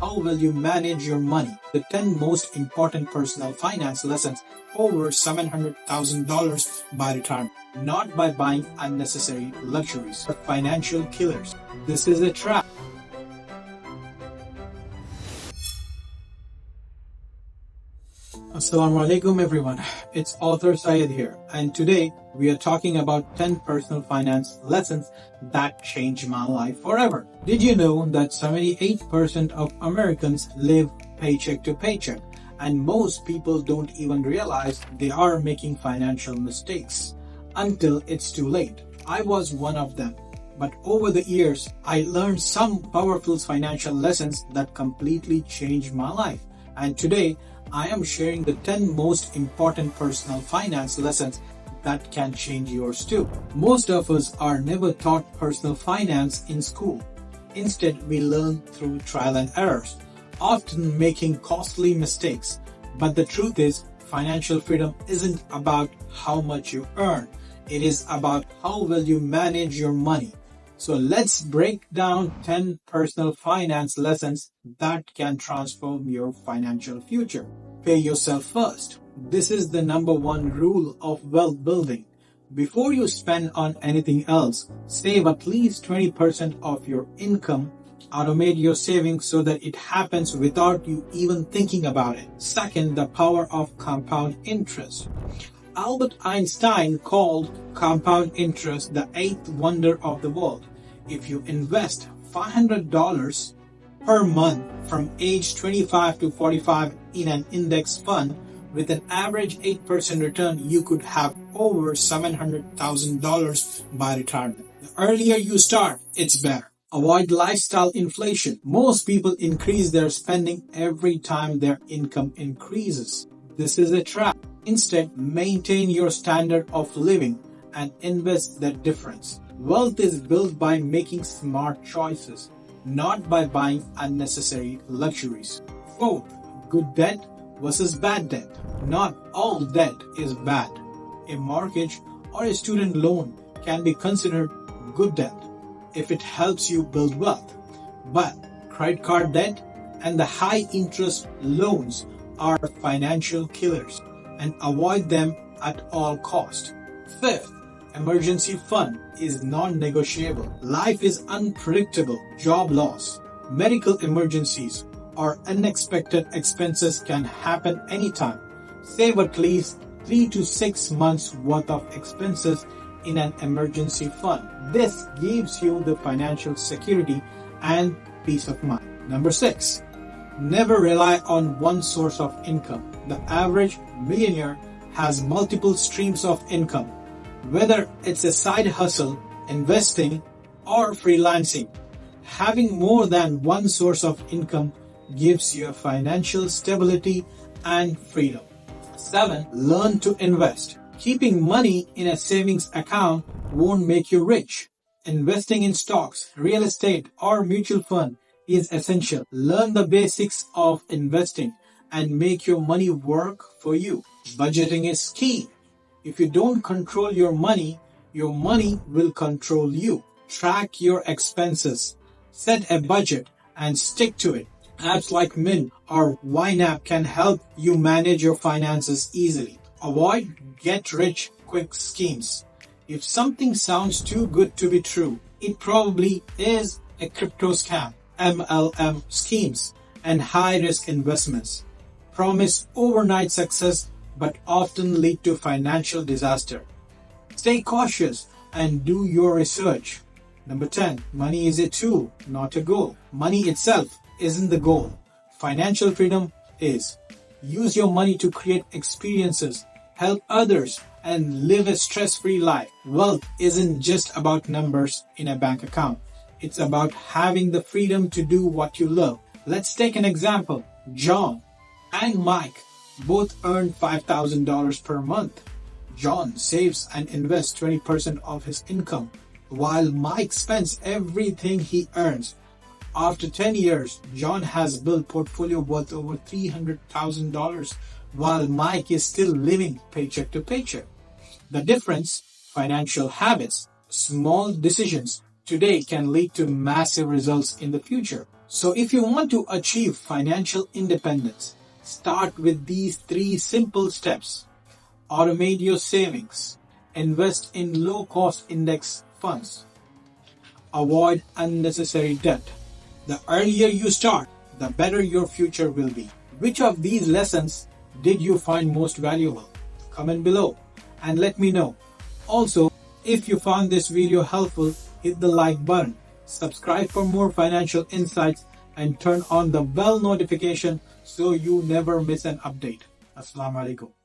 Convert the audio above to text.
how will you manage your money. The 10 most important personal finance lessons over $700,000 by retirement. Not by buying unnecessary luxuries, but financial killers. This is a trap. Assalamualaikum everyone, it's Author Syed here, and today we are talking about 10 personal finance lessons that changed my life forever. Did you know that 78% of Americans live paycheck to paycheck, and most people don't even realize they are making financial mistakes until it's too late. I was one of them, but over the years I learned some powerful financial lessons that completely changed my life, and today I am sharing the 10 most important personal finance lessons that can change yours too. Most of us are never taught personal finance in school. Instead, we learn through trial and errors, often making costly mistakes. But the truth is, financial freedom isn't about how much you earn. It is about how well you manage your money. So let's break down 10 personal finance lessons that can transform your financial future. Pay yourself first. This is the number one rule of wealth building. Before you spend on anything else, save at least 20% of your income. Automate your savings so that it happens without you even thinking about it. Second, the power of compound interest. Albert Einstein called compound interest the eighth wonder of the world. If you invest $500 per month from age 25 to 45 in an index fund with an average 8% return, you could have over $700,000 by retirement. The earlier you start, it's better. Avoid lifestyle inflation. Most people increase their spending every time their income increases. This is a trap. Instead, maintain your standard of living and invest that difference. Wealth is built by making smart choices, not by buying unnecessary luxuries. Fourth, good debt versus bad debt. Not all debt is bad. A mortgage or a student loan can be considered good debt if it helps you build wealth. But credit card debt and the high interest loans are financial killers, and avoid them at all cost. Fifth, emergency fund is non-negotiable. Life is unpredictable. Job loss, medical emergencies, or unexpected expenses can happen anytime. Save at least 3 to 6 months worth of expenses in an emergency fund. This gives you the financial security and peace of mind. Number 6, never rely on one source of income. The average millionaire has multiple streams of income, whether it's a side hustle, investing, or freelancing. Having more than one source of income gives you a financial stability and freedom. 7, learn to invest. Keeping money in a savings account won't make you rich. Investing in stocks, real estate, or mutual fund is essential. Learn the basics of investing and make your money work for you. Budgeting is key. If you don't control your money will control you. Track your expenses, set a budget, and stick to it. Apps like Mint or YNAB can help you manage your finances easily. Avoid get-rich-quick schemes. If something sounds too good to be true, it probably is a crypto scam. MLM schemes and high-risk investments promise overnight success but often lead to financial disaster. Stay cautious and do your research. Number 10, money is a tool, not a goal. Money itself isn't the goal. Financial freedom is. Use your money to create experiences, help others, and live a stress-free life. Wealth isn't just about numbers in a bank account. It's about having the freedom to do what you love. Let's take an example. John and Mike both earn $5,000 per month. John saves and invests 20% of his income, while Mike spends everything he earns. After 10 years, John has built a portfolio worth over $300,000, while Mike is still living paycheck to paycheck. The difference? Financial habits. Small decisions today can lead to massive results in the future. So if you want to achieve financial independence, start with these 3 simple steps. Automate your savings. Invest in low-cost index funds. Avoid unnecessary debt. The earlier you start, the better your future will be. Which of these lessons did you find most valuable? Comment below and let me know. Also, if you found this video helpful, hit the like button, subscribe for more financial insights, and turn on the bell notification so you never miss an update. Assalamualaikum.